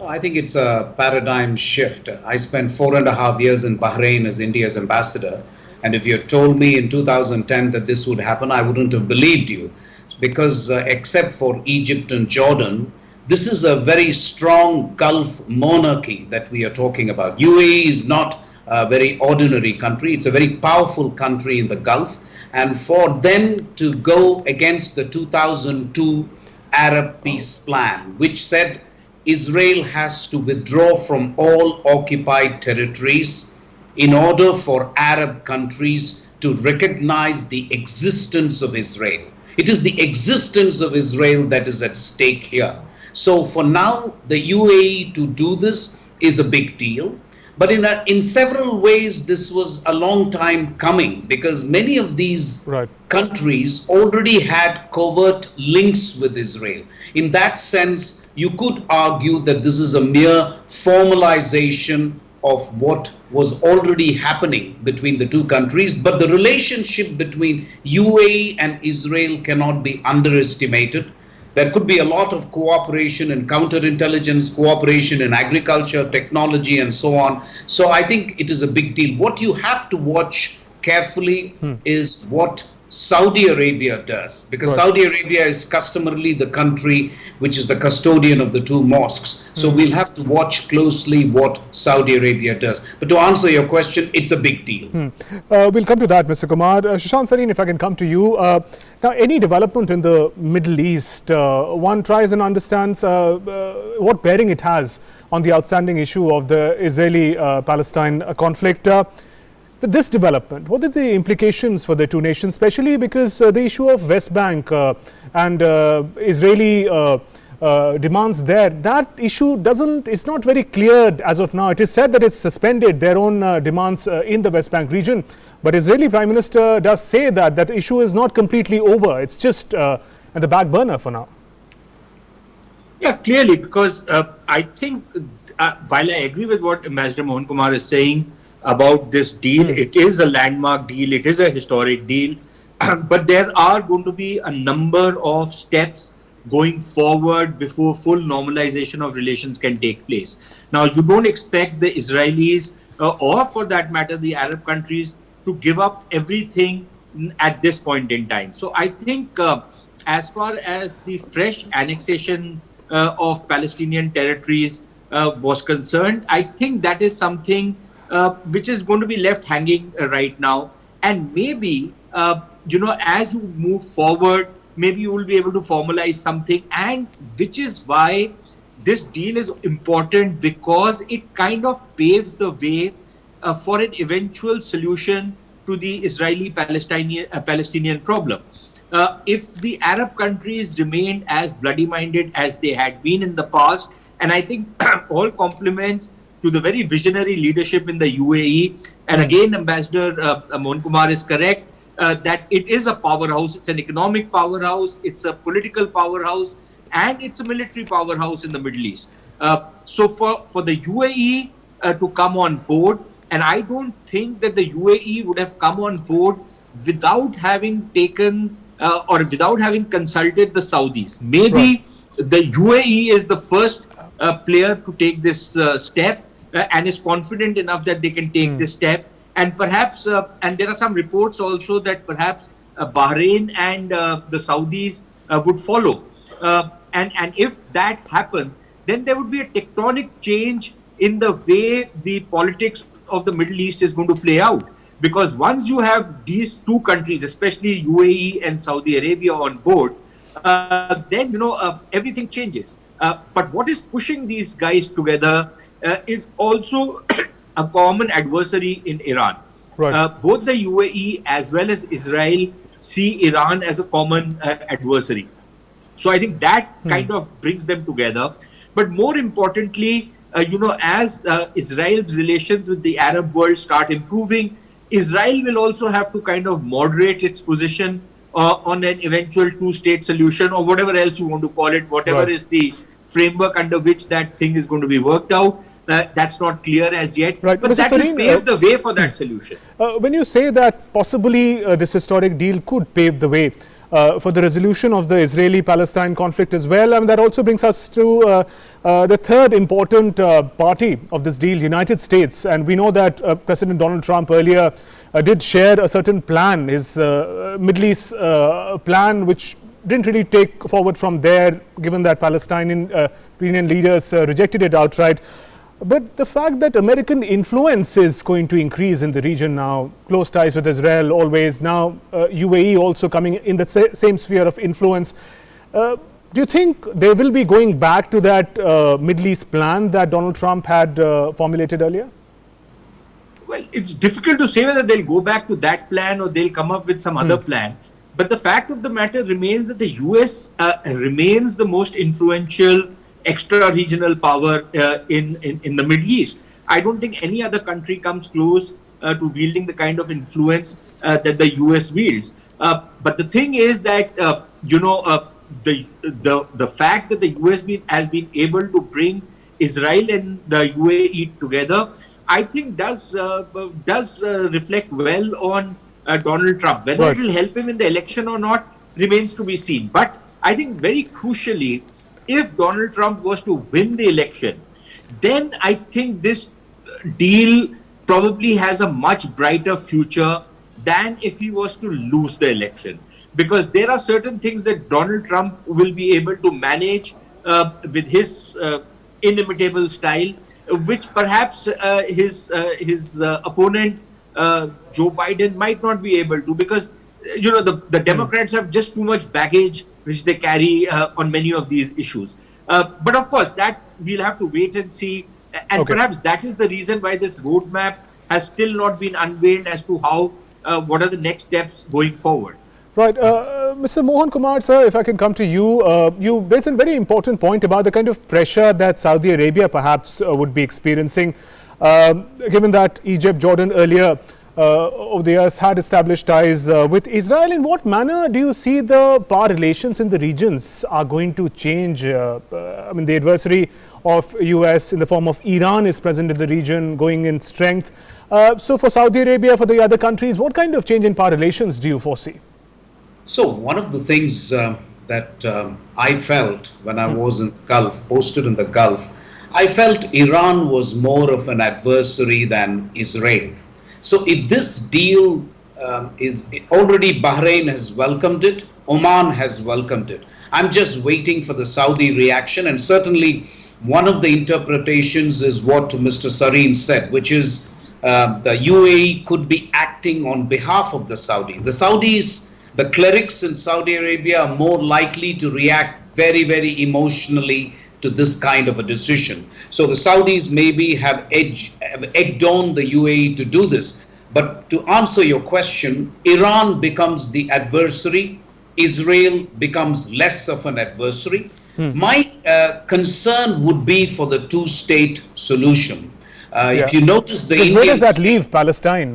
I think it's a paradigm shift. I spent 4.5 years in Bahrain as India's ambassador. And if you had told me in 2010 that this would happen, I wouldn't have believed you. Because except for Egypt and Jordan, this is a very strong Gulf monarchy that we are talking about. UAE is not a very ordinary country. It's a very powerful country in the Gulf. And for them to go against the 2002 Arab peace plan, which said Israel has to withdraw from all occupied territories in order for Arab countries to recognize the existence of Israel. It is the existence of Israel that is at stake here. So for now, the UAE to do this is a big deal. But in several ways, this was a long time coming, because many of these countries already had covert links with Israel. In that sense, you could argue that this is a mere formalization of what was already happening between the two countries. But the relationship between UAE and Israel cannot be underestimated. There could be a lot of cooperation in counterintelligence, cooperation in agriculture, technology, and so on. So I think it is a big deal. What you have to watch carefully is what Saudi Arabia does, because Saudi Arabia is customarily the country which is the custodian of the two mosques. So we'll have to watch closely what Saudi Arabia does. But to answer your question, it's a big deal. We'll come to that, Mr. Kumar. Sushant Sareen, if I can come to you. Now, any development in the Middle East, one tries and understands what bearing it has on the outstanding issue of the Israeli-Palestine conflict. This development, what are the implications for the two nations, especially because the issue of West Bank and Israeli demands there, that issue is not very clear as of now. It is said that it's suspended their own demands in the West Bank region, but Israeli Prime Minister does say that that issue is not completely over. It's just at the back burner for now. Yeah, clearly, because I think while I agree with what Ambassador Mohan Kumar is saying about this deal, it is a landmark deal, it is a historic deal, but there are going to be a number of steps going forward before full normalization of relations can take place. Now, you don't expect the Israelis or for that matter the Arab countries to give up everything at this point in time. So I think as far as the fresh annexation of Palestinian territories was concerned, I think that is something which is going to be left hanging right now. And maybe, as you move forward, maybe you will be able to formalize something, and which is why this deal is important, because it kind of paves the way for an eventual solution to the Israeli-Palestinian problem. If the Arab countries remained as bloody-minded as they had been in the past, and I think all compliments to the very visionary leadership in the UAE, and again, Ambassador Mohan Kumar is correct, that it is a powerhouse. It's an economic powerhouse, it's a political powerhouse, and it's a military powerhouse in the Middle East. So for the UAE to come on board, and I don't think that the UAE would have come on board without having taken or without having consulted the Saudis. Maybe the UAE is the first player to take this step and is confident enough that they can take this step. And perhaps, and there are some reports also that perhaps Bahrain and the Saudis would follow. And if that happens, then there would be a tectonic change in the way the politics of the Middle East is going to play out. Because once you have these two countries, especially UAE and Saudi Arabia on board, then, everything changes. But what is pushing these guys together is also a common adversary in Iran. Both the UAE as well as Israel see Iran as a common adversary. So I think that kind of brings them together. But more importantly, as Israel's relations with the Arab world start improving, Israel will also have to kind of moderate its position on an eventual two-state solution, or whatever else you want to call it, whatever is the framework under which that thing is going to be worked out. That's not clear as yet, but that will pave the way for that solution. When you say that possibly this historic deal could pave the way for the resolution of the Israeli-Palestine conflict as well, I mean, that also brings us to the third important party of this deal, United States. And we know that President Donald Trump earlier did share a certain plan, his Middle East plan, which didn't really take forward from there, given that Palestinian leaders rejected it outright. But the fact that American influence is going to increase in the region now, close ties with Israel always, now UAE also coming in the same sphere of influence, do you think they will be going back to that Middle East plan that Donald Trump had formulated earlier? Well, it's difficult to say whether they'll go back to that plan or they'll come up with some other plan. But the fact of the matter remains that the US remains the most influential extra-regional power in the Middle East. I don't think any other country comes close to wielding the kind of influence that the US wields. But the thing is that, the fact that the US has been able to bring Israel and the UAE together, I think does reflect well on Donald Trump. Whether it will help him in the election or not remains to be seen. But I think very crucially, if Donald Trump was to win the election, then I think this deal probably has a much brighter future than if he was to lose the election. Because there are certain things that Donald Trump will be able to manage with his inimitable style, which perhaps his opponent, Joe Biden, might not be able to, because the Democrats have just too much baggage which they carry on many of these issues. But of course, that we'll have to wait and see. And perhaps that is the reason why this roadmap has still not been unveiled as to how, what are the next steps going forward. Right. Mr. Mohan Kumar, sir, if I can come to you, you made a very important point about the kind of pressure that Saudi Arabia perhaps would be experiencing, given that Egypt, Jordan earlier over the years had established ties with Israel. In what manner do you see the power relations in the regions are going to change? I mean, the adversary of US in the form of Iran is present in the region, going in strength. So for Saudi Arabia, for the other countries, what kind of change in power relations do you foresee? So one of the things that I felt when I was in the Gulf, posted in the Gulf. I felt Iran was more of an adversary than Israel. So if this deal is already, Bahrain has welcomed it, Oman has welcomed it. I'm just waiting for the Saudi reaction, and certainly one of the interpretations is what Mr. Sareen said, which is the UAE could be acting on behalf of the Saudis. The Saudis, the clerics in Saudi Arabia are more likely to react very, very emotionally to this kind of a decision. So the Saudis maybe have egged on the UAE to do this. But to answer your question, Iran becomes the adversary, Israel becomes less of an adversary. My concern would be for the two-state solution. If you notice the Indians, where does that leave Palestine?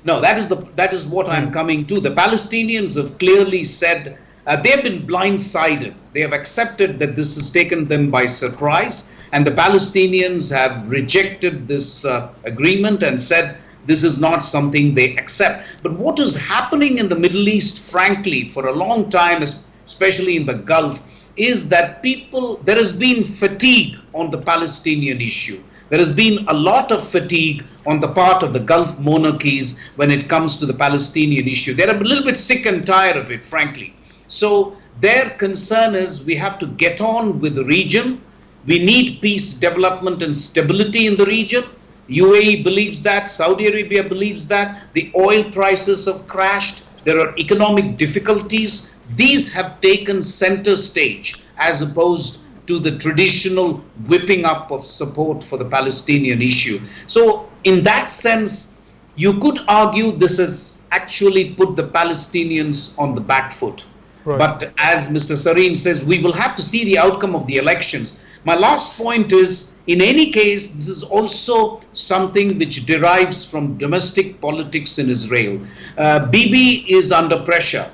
No, that is what I'm coming to. The Palestinians have clearly said they've been blindsided. They have accepted that this has taken them by surprise, and the Palestinians have rejected this agreement and said this is not something they accept. But what is happening in the Middle East, frankly, for a long time, especially in the Gulf, is that there has been fatigue on the Palestinian issue. There has been a lot of fatigue on the part of the Gulf monarchies when it comes to the Palestinian issue. They're a little bit sick and tired of it, frankly. So their concern is we have to get on with the region. We need peace, development, and stability in the region. UAE believes that. Saudi Arabia believes that. The oil prices have crashed. There are economic difficulties. These have taken center stage as opposed to the traditional whipping up of support for the Palestinian issue. So in that sense, you could argue this has actually put the Palestinians on the back foot. Right. But as Mr. Sareen says, we will have to see the outcome of the elections. My last point is, in any case, this is also something which derives from domestic politics in Israel. Bibi is under pressure.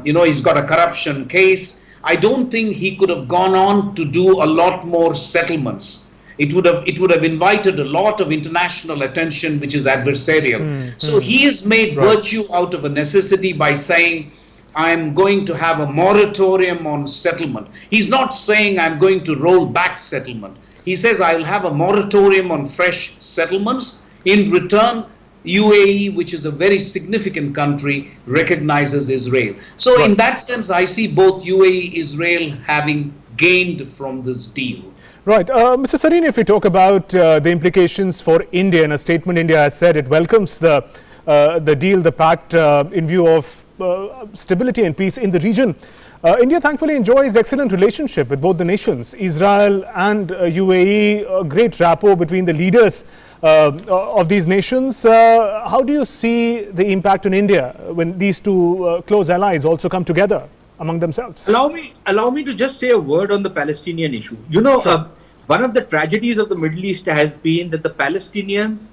He's got a corruption case. I don't think he could have gone on to do a lot more settlements. It would have invited a lot of international attention, which is adversarial. So he has made virtue out of a necessity by saying, I'm going to have a moratorium on settlement. He's not saying I'm going to roll back settlement. He says I'll have a moratorium on fresh settlements. In return, UAE, which is a very significant country, recognizes Israel. So in that sense, I see both UAE, Israel having gained from this deal. Right. Mr. Sareen, if we talk about the implications for India, in a statement India has said it welcomes the deal, the pact, in view of stability and peace in the region. India thankfully enjoys excellent relationship with both the nations, Israel and UAE, a great rapport between the leaders of these nations. How do you see the impact on India when these two close allies also come together among themselves? Allow me to just say a word on the Palestinian issue. You know, one of the tragedies of the Middle East has been that the Palestinians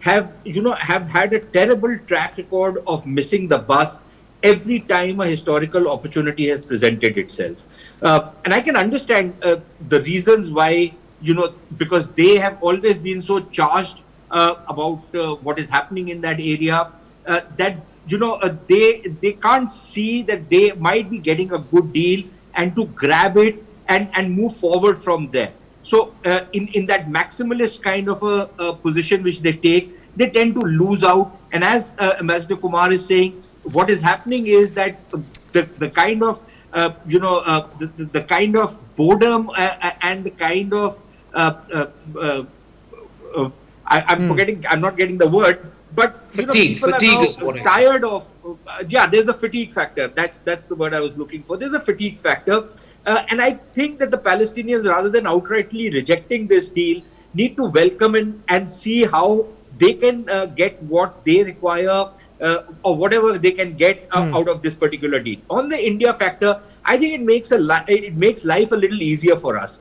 have had a terrible track record of missing the bus every time a historical opportunity has presented itself. And I can understand the reasons why, because they have always been so charged about what is happening in that area, that, they can't see that they might be getting a good deal and to grab it and move forward from there. So in that maximalist kind of a position which they take, they tend to lose out. And as Ambassador Kumar is saying, what is happening is that the kind of the kind of boredom and the kind of I'm not getting the word, but fatigue is what tired of. There's a fatigue factor. That's the word I was looking for. There's a fatigue factor, and I think that the Palestinians, rather than outrightly rejecting this deal, need to welcome it and see how they can get what they require or whatever they can get out of this particular deal. On the India factor, I think it makes life a little easier for us.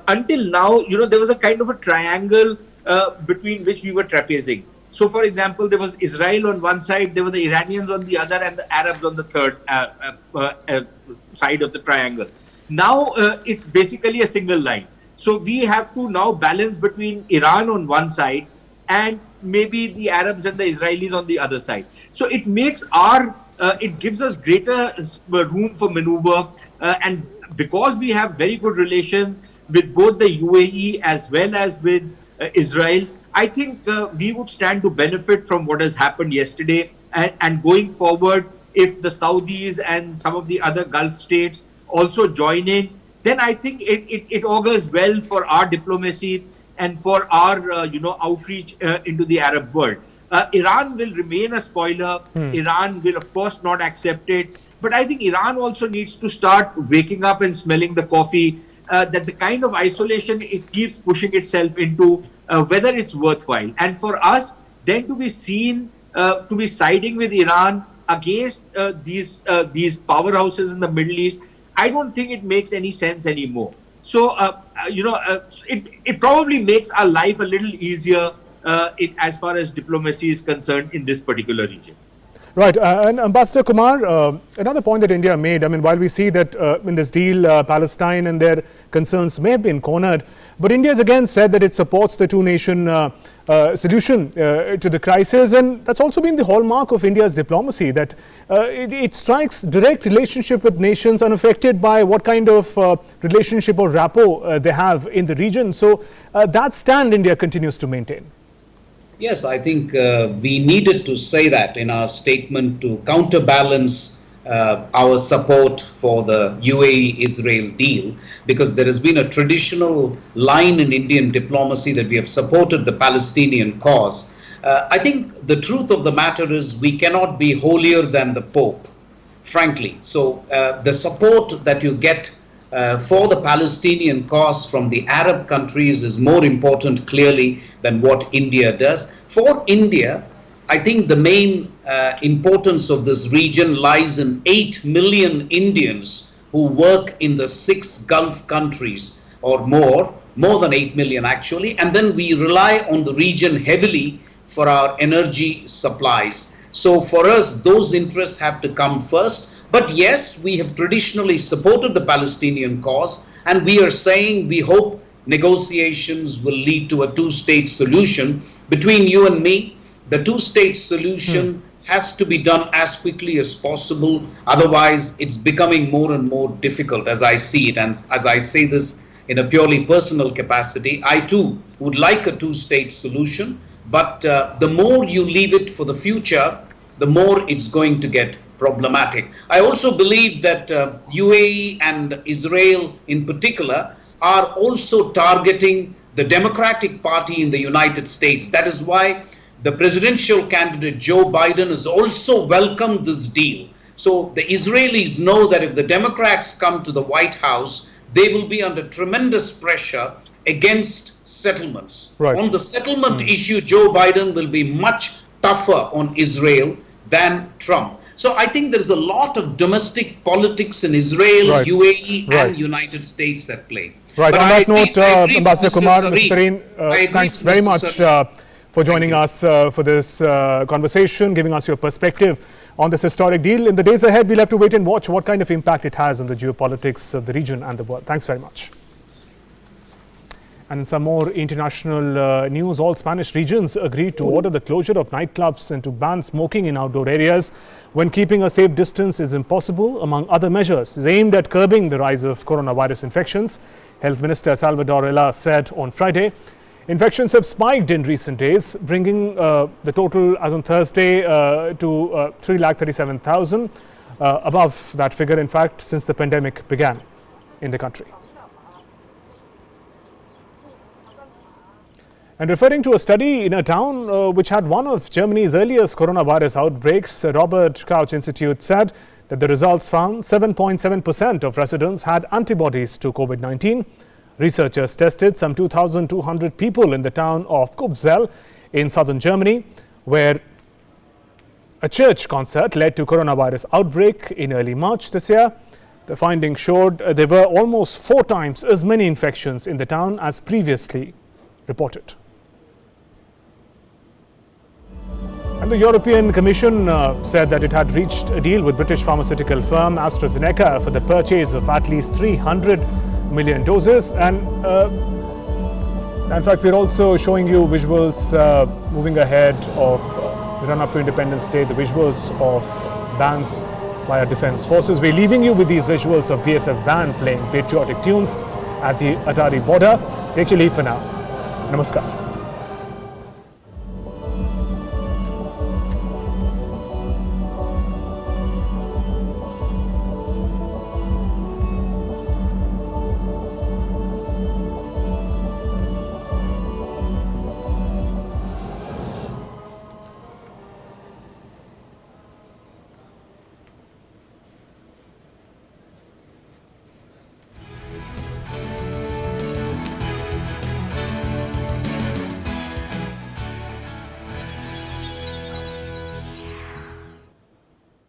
Until now, there was a kind of a triangle between which we were trapezing. So, for example, there was Israel on one side, there were the Iranians on the other, and the Arabs on the third side of the triangle. Now, it's basically a single line. So, we have to now balance between Iran on one side and maybe the Arabs and the Israelis on the other side. So, it makes our it gives us greater room for maneuver. And because we have very good relations with both the UAE as well as with Israel, I think we would stand to benefit from what has happened yesterday. And going forward, if the Saudis and some of the other Gulf states also join in, then I think it augurs well for our diplomacy and for our outreach into the Arab world. Iran will remain a spoiler. Iran will, of course, not accept it. But I think Iran also needs to start waking up and smelling the coffee, that the kind of isolation it keeps pushing itself into, whether it's worthwhile. And for us, then to be seen to be siding with Iran against these powerhouses in the Middle East, I don't think it makes any sense anymore. So, it probably makes our life a little easier as far as diplomacy is concerned in this particular region. Right. And Ambassador Kumar, another point that India made, I mean, while we see that in this deal, Palestine and their concerns may have been cornered, but India has again said that it supports the two-nation solution to the crisis. And that's also been the hallmark of India's diplomacy, that it strikes direct relationship with nations unaffected by what kind of relationship or rapport they have in the region. So that stand India continues to maintain. Yes, I think we needed to say that in our statement to counterbalance our support for the UAE Israel deal, because there has been a traditional line in Indian diplomacy that we have supported the Palestinian cause. I think the truth of the matter is we cannot be holier than the Pope, frankly. So the support that you get for the Palestinian cause from the Arab countries is more important clearly than what India does. For India, I think the main importance of this region lies in 8 million Indians who work in the 6 Gulf countries or more than 8 million actually, and then we rely on the region heavily for our energy supplies. So for us, those interests have to come first. But yes, we have traditionally supported the Palestinian cause, and we are saying we hope negotiations will lead to a two-state solution. Between you and me, the two-state solution has to be done as quickly as possible. Otherwise, it's becoming more and more difficult as I see it. And as I say this in a purely personal capacity, I too would like a two-state solution. But the more you leave it for the future, the more it's going to get problematic. I also believe that UAE and Israel in particular are also targeting the Democratic Party in the United States. That is why the presidential candidate Joe Biden has also welcomed this deal. So the Israelis know that if the Democrats come to the White House, they will be under tremendous pressure against settlements. Right. On the settlement issue, Joe Biden will be much tougher on Israel than Trump. So I think there's a lot of domestic politics in Israel, UAE and United States at play. Right. But on that note, Ambassador Kumar, Sareen, Mr. Sareen, thanks very much for joining us for this conversation, giving us your perspective on this historic deal. In the days ahead, we'll have to wait and watch what kind of impact it has on the geopolitics of the region and the world. Thanks very much. And in some more international news, all Spanish regions agreed to order the closure of nightclubs and to ban smoking in outdoor areas when keeping a safe distance is impossible, among other measures aimed at curbing the rise of coronavirus infections. Health Minister Salvador Illa said on Friday, infections have spiked in recent days, bringing the total as on Thursday to 337,000, above that figure, in fact, since the pandemic began in the country. And referring to a study in a town which had one of Germany's earliest coronavirus outbreaks, Robert Koch Institute said that the results found 7.7% of residents had antibodies to COVID-19. Researchers tested some 2,200 people in the town of Kupfzell in southern Germany, where a church concert led to coronavirus outbreak in early March this year. The findings showed there were almost 4 times as many infections in the town as previously reported. And the European Commission said that it had reached a deal with British pharmaceutical firm AstraZeneca for the purchase of at least 300 million doses. And in fact, we're also showing you visuals moving ahead of the run-up to Independence Day, the visuals of bans by our defence forces. We're leaving you with these visuals of BSF band playing patriotic tunes at the Atari border. Take your leave for now. Namaskar.